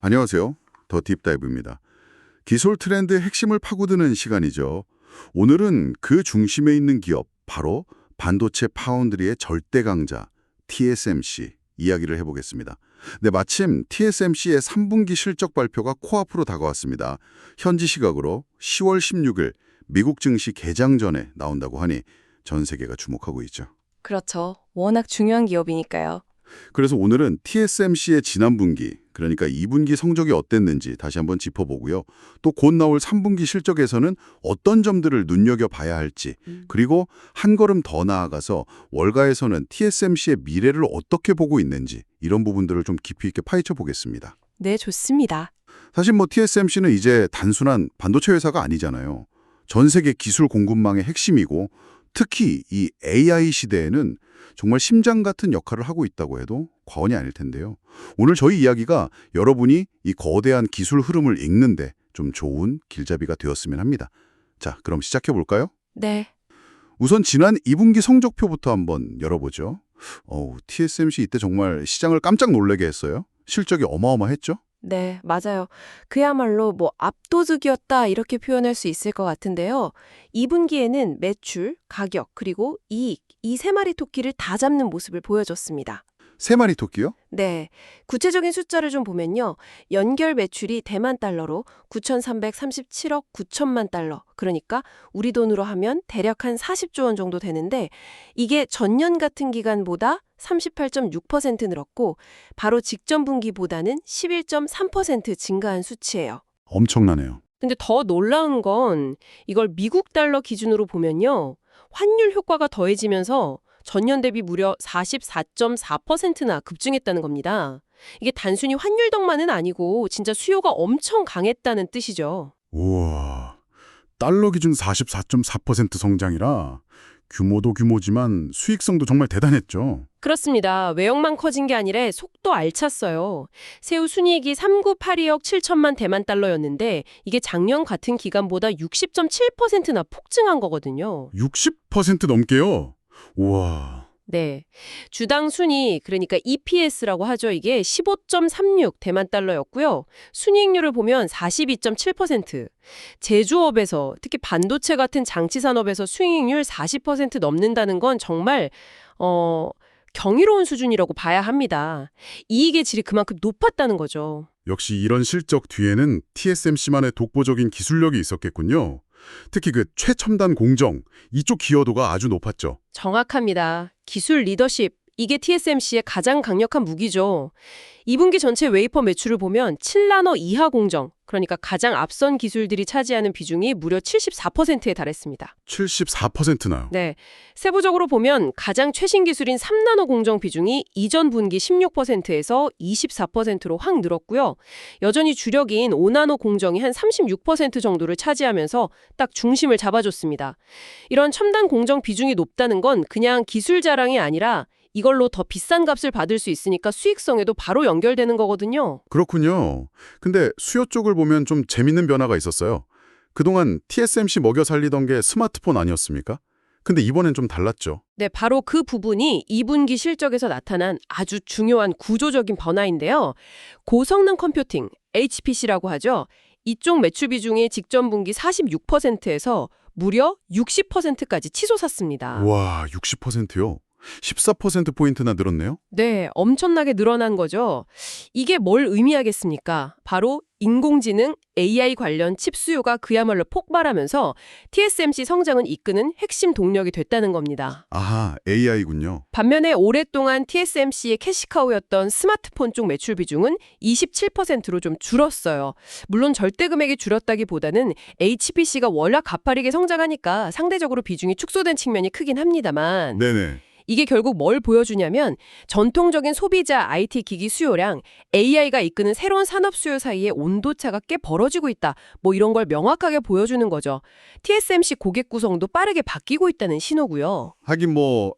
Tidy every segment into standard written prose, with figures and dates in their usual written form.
안녕하세요. 더 딥다이브입니다. 기술 트렌드의 핵심을 파고드는 시간이죠. 오늘은 그 중심에 있는 기업, 바로 반도체 파운드리의 절대 강자 TSMC 이야기를 해보겠습니다. 네, 마침 TSMC의 3분기 실적 발표가 코앞으로 다가왔습니다. 현지 시각으로 10월 16일 미국 증시 개장 전에 나온다고 하니 전 세계가 주목하고 있죠. 그렇죠. 워낙 중요한 기업이니까요. 그래서 오늘은 TSMC의 지난 분기, 그러니까 2분기 성적이 어땠는지 다시 한번 짚어보고요. 또 곧 나올 3분기 실적에서는 어떤 점들을 눈여겨봐야 할지, 그리고 한 걸음 더 나아가서 월가에서는 TSMC의 미래를 어떻게 보고 있는지 이런 부분들을 좀 깊이 있게 파헤쳐 보겠습니다. 네, 좋습니다. 사실 TSMC는 이제 단순한 반도체 회사가 아니잖아요. 전 세계 기술 공급망의 핵심이고 특히 이 AI 시대에는 정말 심장 같은 역할을 하고 있다고 해도 과언이 아닐 텐데요. 오늘 저희 이야기가 여러분이 이 거대한 기술 흐름을 읽는데 좀 좋은 길잡이가 되었으면 합니다. 자, 그럼 시작해 볼까요? 네, 우선 지난 2분기 성적표부터 한번 열어보죠. TSMC 이때 정말 시장을 깜짝 놀라게 했어요. 실적이 어마어마했죠? 네, 맞아요. 그야말로 압도적이었다 이렇게 표현할 수 있을 것 같은데요. 2분기에는 매출, 가격, 그리고 이익, 이 세 마리 토끼를 다 잡는 모습을 보여줬습니다. 세 마리 토끼요? 네, 구체적인 숫자를 좀 보면요. 연결 매출이 대만 달러로 9,337억 9천만 달러, 그러니까 우리 돈으로 하면 대략 한 40조 원 정도 되는데 이게 전년 같은 기간보다 38.6% 늘었고 바로 직전 분기보다는 11.3% 증가한 수치예요. 엄청나네요. 근데 더 놀라운 건 이걸 미국 달러 기준으로 보면요. 환율 효과가 더해지면서 전년 대비 무려 44.4%나 급증했다는 겁니다. 이게 단순히 환율 덕만은 아니고 진짜 수요가 엄청 강했다는 뜻이죠. 우와, 달러 기준 44.4% 성장이라 규모도 규모지만 수익성도 정말 대단했죠. 그렇습니다. 외형만 커진 게 아니라 속도 알찼어요. 새우 순이익이 398억 7천만 대만 달러였는데 이게 작년 같은 기간보다 60.7%나 폭증한 거거든요. 60% 넘게요? 우와, 네. 주당 순이 그러니까 EPS라고 하죠. 이게 15.36 대만 달러였고요. 순이익률을 보면 42.7%. 제조업에서 특히 반도체 같은 장치 산업에서 수익률 40% 넘는다는 건 정말 경이로운 수준이라고 봐야 합니다. 이익의 질이 그만큼 높았다는 거죠. 역시 이런 실적 뒤에는 TSMC만의 독보적인 기술력이 있었겠군요. 특히 그 최첨단 공정, 이쪽 기여도가 아주 높았죠. 정확합니다. 기술 리더십, 이게 TSMC의 가장 강력한 무기죠. 2분기 전체 웨이퍼 매출을 보면 7나노 이하 공정, 그러니까 가장 앞선 기술들이 차지하는 비중이 무려 74%에 달했습니다. 74%나요. 네, 세부적으로 보면 가장 최신 기술인 3나노 공정 비중이 이전 분기 16%에서 24%로 확 늘었고요. 여전히 주력인 5나노 공정이 한 36% 정도를 차지하면서 딱 중심을 잡아줬습니다. 이런 첨단 공정 비중이 높다는 건 그냥 기술 자랑이 아니라 이걸로 더 비싼 값을 받을 수 있으니까 수익성에도 바로 연결되는 거거든요. 그렇군요. 근데 수요 쪽을 보면 좀 재밌는 변화가 있었어요. 그동안 TSMC 먹여 살리던 게 스마트폰 아니었습니까? 근데 이번엔 좀 달랐죠. 네, 바로 그 부분이 2분기 실적에서 나타난 아주 중요한 구조적인 변화인데요. 고성능 컴퓨팅, HPC라고 하죠. 이쪽 매출 비중이 직전 분기 46%에서 무려 60%까지 치솟았습니다. 와, 60%요? 14%포인트나 늘었네요? 네, 엄청나게 늘어난 거죠. 이게 뭘 의미하겠습니까? 바로 인공지능, AI 관련 칩 수요가 그야말로 폭발하면서 TSMC 성장을 이끄는 핵심 동력이 됐다는 겁니다. 아하, AI군요. 반면에 오랫동안 TSMC의 캐시카우였던 스마트폰 쪽 매출 비중은 27%로 좀 줄었어요. 물론 절대 금액이 줄었다기보다는 HPC가 워낙 가파르게 성장하니까 상대적으로 비중이 축소된 측면이 크긴 합니다만 네네. 이게 결국 뭘 보여주냐면 전통적인 소비자 IT 기기 수요랑 AI가 이끄는 새로운 산업 수요 사이에 온도차가 꽤 벌어지고 있다. 이런 걸 명확하게 보여주는 거죠. TSMC 고객 구성도 빠르게 바뀌고 있다는 신호고요. 하긴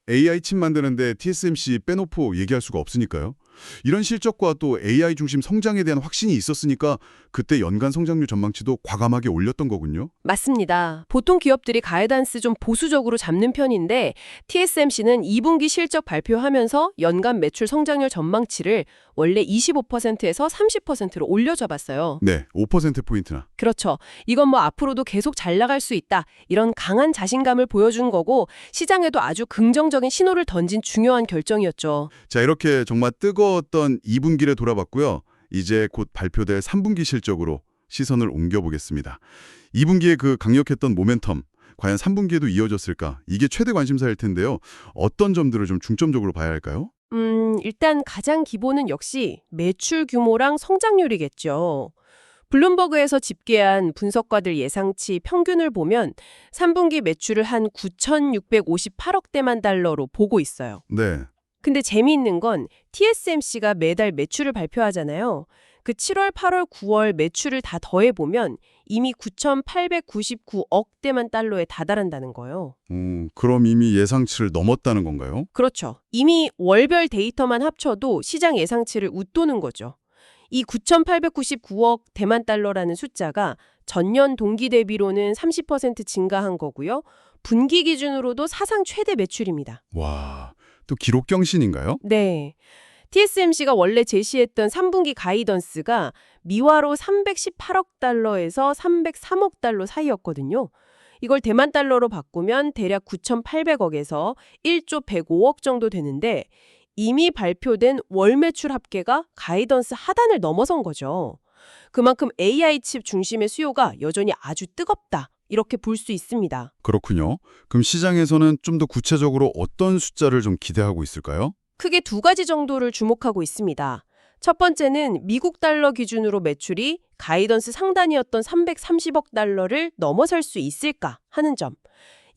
AI 칩 만드는데 TSMC 빼놓고 얘기할 수가 없으니까요. 이런 실적과 또 AI 중심 성장에 대한 확신이 있었으니까 그때 연간 성장률 전망치도 과감하게 올렸던 거군요. 맞습니다. 보통 기업들이 가이던스 좀 보수적으로 잡는 편인데 TSMC는 2분기 실적 발표하면서 연간 매출 성장률 전망치를 원래 25%에서 30%로 올려잡았어요. 네, 5%포인트나. 그렇죠. 이건 뭐 앞으로도 계속 잘 나갈 수 있다. 이런 강한 자신감을 보여준 거고 시장에도 아주 긍정적인 신호를 던진 중요한 결정이었죠. 자, 이렇게 정말 뜨거웠던 2분기를 돌아봤고요. 이제 곧 발표될 3분기 실적으로 시선을 옮겨보겠습니다. 2분기에 그 강력했던 모멘텀, 과연 3분기에도 이어졌을까? 이게 최대 관심사일 텐데요. 어떤 점들을 좀 중점적으로 봐야 할까요? 일단 가장 기본은 역시 매출 규모랑 성장률이겠죠. 블룸버그에서 집계한 분석가들 예상치 평균을 보면 3분기 매출을 한 9,658억대만 달러로 보고 있어요. 네. 근데 재미있는 건 TSMC가 매달 매출을 발표하잖아요. 그 7월, 8월, 9월 매출을 다 더해보면 이미 9,899억대만 달러에 다다른다는 거예요. 그럼 이미 예상치를 넘었다는 건가요? 그렇죠. 이미 월별 데이터만 합쳐도 시장 예상치를 웃도는 거죠. 이 9,899억 대만 달러라는 숫자가 전년 동기 대비로는 30% 증가한 거고요. 분기 기준으로도 사상 최대 매출입니다. 와, 또 기록 경신인가요? 네. TSMC가 원래 제시했던 3분기 가이던스가 미화로 318억 달러에서 303억 달러 사이였거든요. 이걸 대만 달러로 바꾸면 대략 9,800억에서 1조 105억 정도 되는데 이미 발표된 월 매출 합계가 가이던스 하단을 넘어선 거죠. 그만큼 AI 칩 중심의 수요가 여전히 아주 뜨겁다. 이렇게 볼 수 있습니다. 그렇군요. 그럼 시장에서는 좀 더 구체적으로 어떤 숫자를 좀 기대하고 있을까요? 크게 두 가지 정도를 주목하고 있습니다. 첫 번째는 미국 달러 기준으로 매출이 가이던스 상단이었던 330억 달러를 넘어설 수 있을까 하는 점.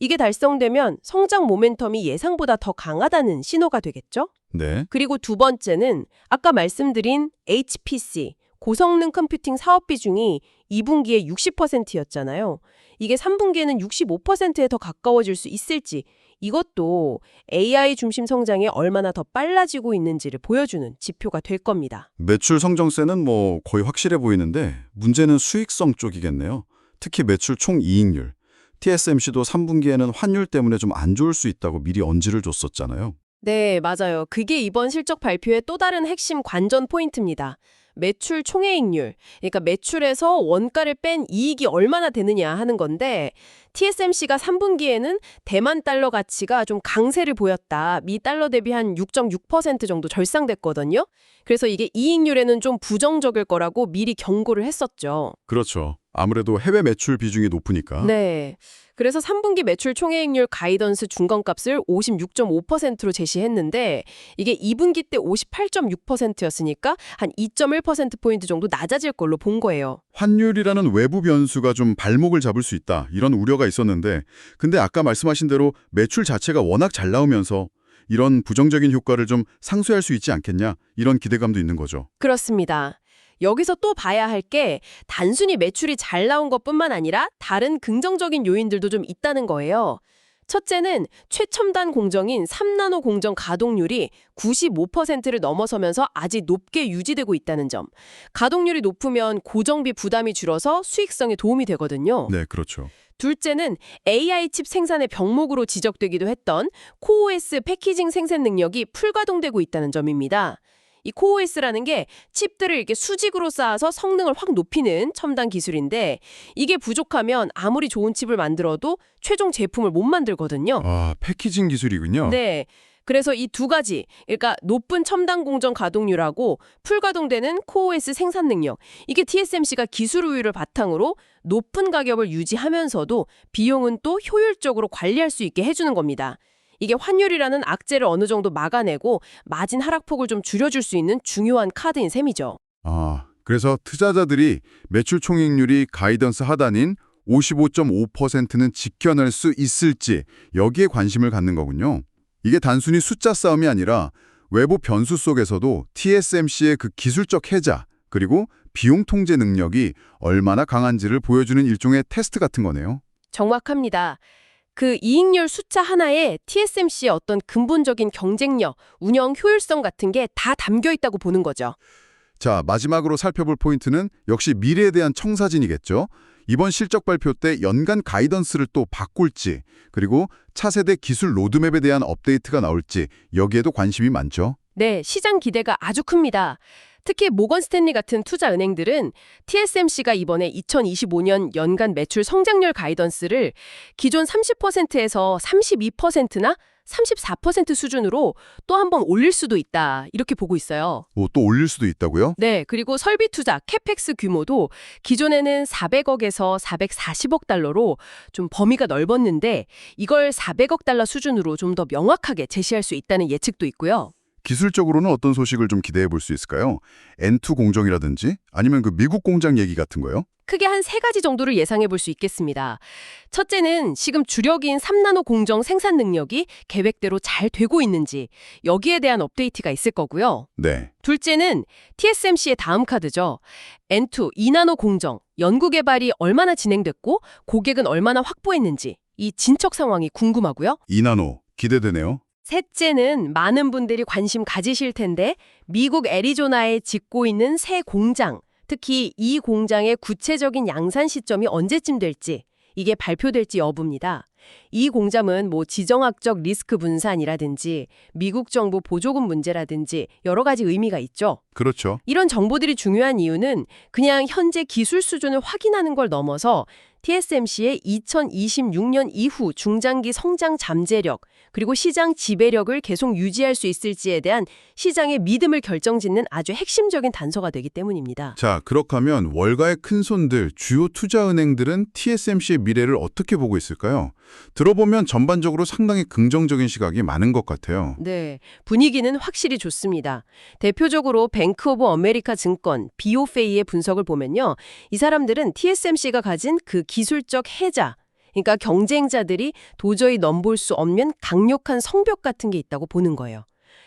이게 달성되면 성장 모멘텀이 예상보다 더 강하다는 신호가 되겠죠? 네. 그리고 두 번째는 아까 말씀드린 HPC, 고성능 컴퓨팅 사업 비중이 2분기에 60%였잖아요. 이게 3분기에는 65%에 더 가까워질 수 있을지 이것도 AI 중심 성장에 얼마나 더 빨라지고 있는지를 보여주는 지표가 될 겁니다. 매출 성장세는 뭐 거의 확실해 보이는데 문제는 수익성 쪽이겠네요. 특히 매출 총이익률. TSMC도 3분기에는 환율 때문에 좀 안 좋을 수 있다고 미리 언지를 줬었잖아요. 네, 맞아요. 그게 이번 실적 발표의 또 다른 핵심 관전 포인트입니다. 매출 총이익률, 그러니까 매출에서 원가를 뺀 이익이 얼마나 되느냐 하는 건데 TSMC가 3분기에는 대만 달러 가치가 좀 강세를 보였다. 미 달러 대비 한 6.6% 정도 절상됐거든요. 그래서 이게 이익률에는 좀 부정적일 거라고 미리 경고를 했었죠. 그렇죠. 아무래도 해외 매출 비중이 높으니까. 네. 그래서 3분기 매출 총이익률 가이던스 중간값을 56.5%로 제시했는데 이게 2분기 때 58.6%였으니까 한 2.1%포인트 정도 낮아질 걸로 본 거예요. 환율이라는 외부 변수가 좀 발목을 잡을 수 있다. 이런 우려가 있었는데 근데 아까 말씀하신 대로 매출 자체가 워낙 잘 나오면서 이런 부정적인 효과를 좀 상쇄할 수 있지 않겠냐. 이런 기대감도 있는 거죠. 그렇습니다. 여기서 또 봐야 할 게 단순히 매출이 잘 나온 것뿐만 아니라 다른 긍정적인 요인들도 좀 있다는 거예요. 첫째는 최첨단 공정인 3나노 공정 가동률이 95%를 넘어서면서 아직 높게 유지되고 있다는 점. 가동률이 높으면 고정비 부담이 줄어서 수익성에 도움이 되거든요. 네, 그렇죠. 둘째는 AI 칩 생산의 병목으로 지적되기도 했던 코OS 패키징 생산 능력이 풀가동되고 있다는 점입니다. 이 코OS라는 게 칩들을 이렇게 수직으로 쌓아서 성능을 확 높이는 첨단 기술인데 이게 부족하면 아무리 좋은 칩을 만들어도 최종 제품을 못 만들거든요. 아, 패키징 기술이군요. 네. 그래서 이 두 가지, 그러니까 높은 첨단 공정 가동률하고 풀가동되는 코OS 생산 능력, 이게 TSMC가 기술 우위를 바탕으로 높은 가격을 유지하면서도 비용은 또 효율적으로 관리할 수 있게 해주는 겁니다. 이게 환율이라는 악재를 어느 정도 막아내고 마진 하락폭을 좀 줄여줄 수 있는 중요한 카드인 셈이죠. 아, 그래서 투자자들이 매출 총이익률이 가이던스 하단인 55.5%는 지켜낼 수 있을지 여기에 관심을 갖는 거군요. 이게 단순히 숫자 싸움이 아니라 외부 변수 속에서도 TSMC의 그 기술적 해자 그리고 비용 통제 능력이 얼마나 강한지를 보여주는 일종의 테스트 같은 거네요. 정확합니다. 그 이익률 숫자 하나에 TSMC의 어떤 근본적인 경쟁력, 운영 효율성 같은 게 다 담겨 있다고 보는 거죠. 자, 마지막으로 살펴볼 포인트는 역시 미래에 대한 청사진이겠죠. 이번 실적 발표 때 연간 가이던스를 또 바꿀지, 그리고 차세대 기술 로드맵에 대한 업데이트가 나올지 여기에도 관심이 많죠. 네, 시장 기대가 아주 큽니다. 특히 모건 스탠리 같은 투자 은행들은 TSMC가 이번에 2025년 연간 매출 성장률 가이던스를 기존 30%에서 32%나 34% 수준으로 또 한 번 올릴 수도 있다, 이렇게 보고 있어요. 또 올릴 수도 있다고요? 네, 그리고 설비 투자, 캐펙스 규모도 기존에는 400억에서 440억 달러로 좀 범위가 넓었는데 이걸 400억 달러 수준으로 좀 더 명확하게 제시할 수 있다는 예측도 있고요. 기술적으로는 어떤 소식을 좀 기대해 볼 수 있을까요? N2 공정이라든지 아니면 그 미국 공장 얘기 같은 거요? 크게 한 3가지 정도를 예상해 볼 수 있겠습니다. 첫째는 지금 주력인 3나노 공정 생산 능력이 계획대로 잘 되고 있는지 여기에 대한 업데이트가 있을 거고요. 네. 둘째는 TSMC의 다음 카드죠. N2, 2나노 공정, 연구 개발이 얼마나 진행됐고 고객은 얼마나 확보했는지 이 진척 상황이 궁금하고요. 2나노 기대되네요. 셋째는 많은 분들이 관심 가지실 텐데 미국 애리조나에 짓고 있는 새 공장, 특히 이 공장의 구체적인 양산 시점이 언제쯤 될지, 이게 발표될지 여부입니다. 이 공장은 지정학적 리스크 분산이라든지 미국 정부 보조금 문제라든지 여러 가지 의미가 있죠. 그렇죠. 이런 정보들이 중요한 이유는 그냥 현재 기술 수준을 확인하는 걸 넘어서 TSMC의 2026년 이후 중장기 성장 잠재력, 그리고 시장 지배력을 계속 유지할 수 있을지에 대한 시장의 믿음을 결정짓는 아주 핵심적인 단서가 되기 때문입니다. 자, 그렇게 하면 월가의 큰손들, 주요 투자은행들은 TSMC의 미래를 어떻게 보고 있을까요? 들어보면 전반적으로 상당히 긍정적인 시각이 많은 것 같아요. 네, 분위기는 확실히 좋습니다. 대표적으로 뱅크 오브 아메리카 증권, BofA의 분석을 보면요. 이 사람들은 TSMC가 가진 그 기술적 해자, 그러니까 경쟁자들이 도저히 넘볼 수 없는 강력한 성벽 같은 게 있다고 보는 거예요.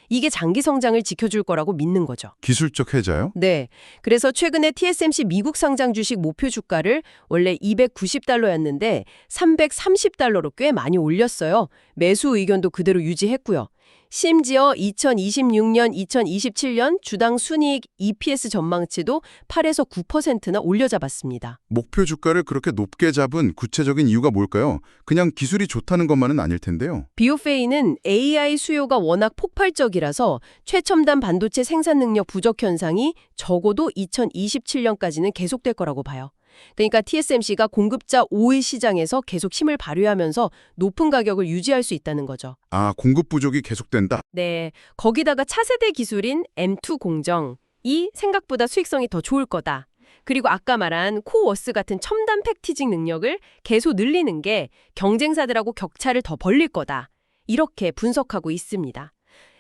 이게 장기 성장을 지켜줄 거라고 믿는 거죠. 기술적 해자요? 네. 그래서 최근에 TSMC 미국 상장 주식 목표 주가를 원래 290달러였는데 330달러로 꽤 많이 올렸어요. 매수 의견도 그대로 유지했고요. 심지어 2026년, 2027년 주당 순이익 EPS 전망치도 8에서 9%나 올려잡았습니다. 목표 주가를 그렇게 높게 잡은 구체적인 이유가 뭘까요? 그냥 기술이 좋다는 것만은 아닐 텐데요. BofA는 AI 수요가 워낙 폭발적이라서 최첨단 반도체 생산 능력 부족 현상이 적어도 2027년까지는 계속될 거라고 봐요. 그러니까 TSMC가 공급자 5위 시장에서 계속 힘을 발휘하면서 높은 가격을 유지할 수 있다는 거죠. 아, 공급 부족이 계속된다? 네, 거기다가 차세대 기술인 M2 공정이 생각보다 수익성이 더 좋을 거다. 그리고 아까 말한 코워스 같은 첨단 패키징 능력을 계속 늘리는 게 경쟁사들하고 격차를 더 벌릴 거다. 이렇게 분석하고 있습니다.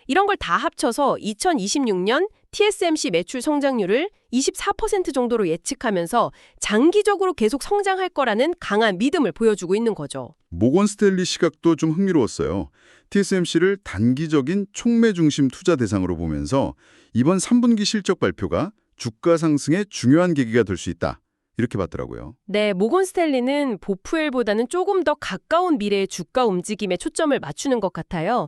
이런 걸 다 합쳐서 2026년 TSMC 매출 성장률을 24% 정도로 예측하면서 장기적으로 계속 성장할 거라는 강한 믿음을 보여주고 있는 거죠. 모건 스탠리 시각도 좀 흥미로웠어요. TSMC를 단기적인 촉매 중심 투자 대상으로 보면서 이번 3분기 실적 발표가 주가 상승의 중요한 계기가 될 수 있다. 이렇게 봤더라고요. 네, 모건 스탠리는 보프웰보다는 조금 더 가까운 미래의 주가 움직임에 초점을 맞추는 것 같아요.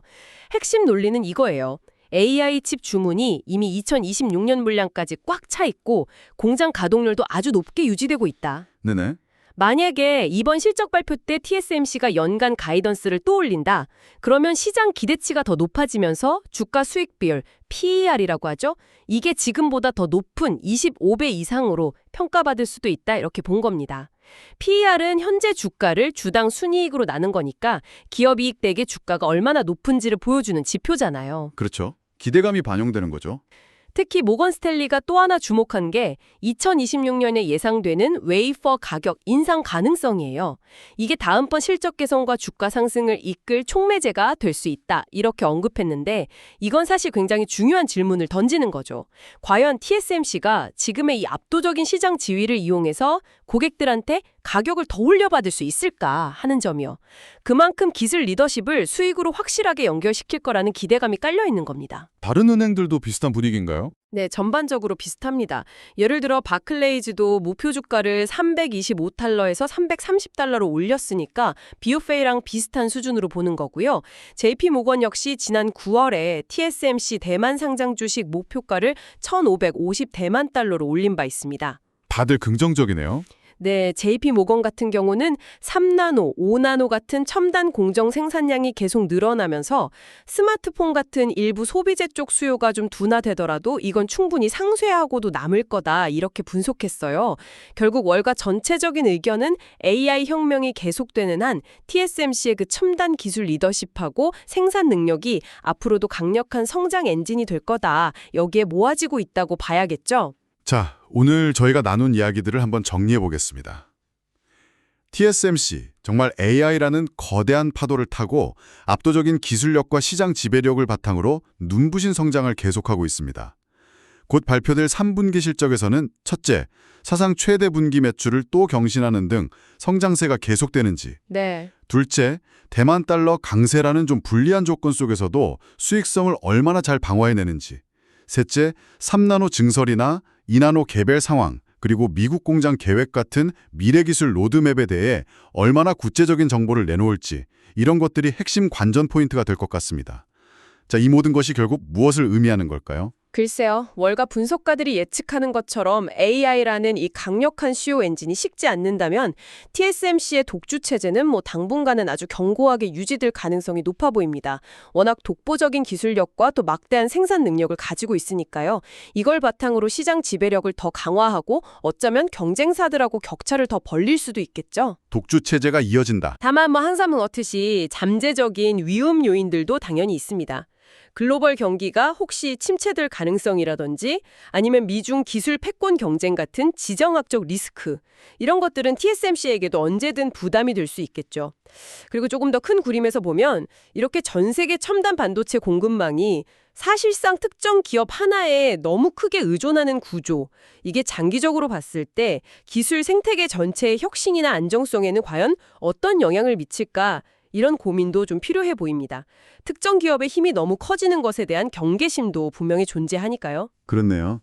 핵심 논리는 이거예요. AI 칩 주문이 이미 2026년 물량까지 꽉 차 있고 공장 가동률도 아주 높게 유지되고 있다. 네네. 만약에 이번 실적 발표 때 TSMC가 연간 가이던스를 또 올린다. 그러면 시장 기대치가 더 높아지면서 주가 수익 비율, PER이라고 하죠. 이게 지금보다 더 높은 25배 이상으로 평가받을 수도 있다. 이렇게 본 겁니다. PER은 현재 주가를 주당 순이익으로 나눈 거니까 기업 이익 대개 주가가 얼마나 높은지를 보여주는 지표잖아요. 그렇죠. 기대감이 반영되는 거죠. 특히 모건 스탠리가 또 하나 주목한 게 2026년에 예상되는 웨이퍼 가격 인상 가능성이에요. 이게 다음번 실적 개선과 주가 상승을 이끌 촉매제가 될 수 있다. 이렇게 언급했는데 이건 사실 굉장히 중요한 질문을 던지는 거죠. 과연 TSMC가 지금의 이 압도적인 시장 지위를 이용해서 고객들한테 가격을 더 올려받을 수 있을까 하는 점이요. 그만큼 기술 리더십을 수익으로 확실하게 연결시킬 거라는 기대감이 깔려 있는 겁니다. 다른 은행들도 비슷한 분위기인가요? 네, 전반적으로 비슷합니다. 예를 들어 바클레이즈도 목표 주가를 325달러에서 330달러로 올렸으니까 비오페이랑 비슷한 수준으로 보는 거고요. JP 모건 역시 지난 9월에 TSMC 대만 상장 주식 목표가를 1,550대만 달러로 올린 바 있습니다. 다들 긍정적이네요. 네, JP 모건 같은 경우는 3나노, 5나노 같은 첨단 공정 생산량이 계속 늘어나면서 스마트폰 같은 일부 소비재 쪽 수요가 좀 둔화되더라도 이건 충분히 상쇄하고도 남을 거다 이렇게 분석했어요. 결국 월가 전체적인 의견은 AI 혁명이 계속되는 한 TSMC의 그 첨단 기술 리더십하고 생산 능력이 앞으로도 강력한 성장 엔진이 될 거다. 여기에 모아지고 있다고 봐야겠죠. 자, 오늘 저희가 나눈 이야기들을 한번 정리해 보겠습니다. TSMC, 정말 AI라는 거대한 파도를 타고 압도적인 기술력과 시장 지배력을 바탕으로 눈부신 성장을 계속하고 있습니다. 곧 발표될 3분기 실적에서는 첫째, 사상 최대 분기 매출을 또 경신하는 등 성장세가 계속되는지, 네. 둘째, 대만 달러 강세라는 좀 불리한 조건 속에서도 수익성을 얼마나 잘 방어해내는지, 셋째, 3나노 증설이나 2나노 개별 상황, 그리고 미국 공장 계획 같은 미래기술 로드맵에 대해 얼마나 구체적인 정보를 내놓을지, 이런 것들이 핵심 관전 포인트가 될 것 같습니다. 자, 이 모든 것이 결국 무엇을 의미하는 걸까요? 글쎄요, 월가 분석가들이 예측하는 것처럼 AI라는 이 강력한 수요 엔진이 식지 않는다면 TSMC의 독주 체제는 당분간은 아주 견고하게 유지될 가능성이 높아 보입니다. 워낙 독보적인 기술력과 또 막대한 생산 능력을 가지고 있으니까요. 이걸 바탕으로 시장 지배력을 더 강화하고 어쩌면 경쟁사들하고 격차를 더 벌릴 수도 있겠죠. 독주 체제가 이어진다. 다만 항상 그렇듯이 잠재적인 위험 요인들도 당연히 있습니다. 글로벌 경기가 혹시 침체될 가능성이라든지 아니면 미중 기술 패권 경쟁 같은 지정학적 리스크, 이런 것들은 TSMC에게도 언제든 부담이 될 수 있겠죠. 그리고 조금 더 큰 그림에서 보면 이렇게 전 세계 첨단 반도체 공급망이 사실상 특정 기업 하나에 너무 크게 의존하는 구조, 이게 장기적으로 봤을 때 기술 생태계 전체의 혁신이나 안정성에는 과연 어떤 영향을 미칠까, 이런 고민도 좀 필요해 보입니다. 특정 기업의 힘이 너무 커지는 것에 대한 경계심도 분명히 존재하니까요. 그렇네요.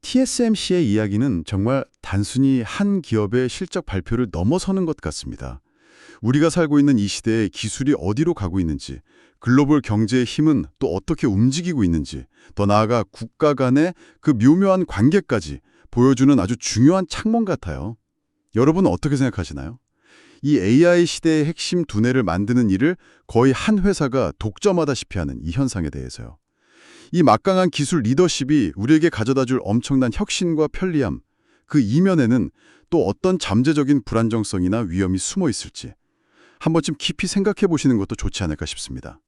TSMC의 이야기는 정말 단순히 한 기업의 실적 발표를 넘어서는 것 같습니다. 우리가 살고 있는 이 시대에 기술이 어디로 가고 있는지, 글로벌 경제의 힘은 또 어떻게 움직이고 있는지, 더 나아가 국가 간의 그 묘묘한 관계까지 보여주는 아주 중요한 창문 같아요. 여러분은 어떻게 생각하시나요? 이 AI 시대의 핵심 두뇌를 만드는 일을 거의 한 회사가 독점하다시피 하는 이 현상에 대해서요. 이 막강한 기술 리더십이 우리에게 가져다줄 엄청난 혁신과 편리함, 그 이면에는 또 어떤 잠재적인 불안정성이나 위험이 숨어 있을지 한 번쯤 깊이 생각해 보시는 것도 좋지 않을까 싶습니다.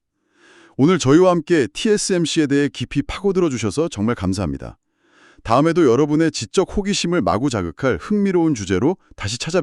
오늘 저희와 함께 TSMC에 대해 깊이 파고들어 주셔서 정말 감사합니다. 다음에도 여러분의 지적 호기심을 마구 자극할 흥미로운 주제로 다시 찾아뵙겠습니다.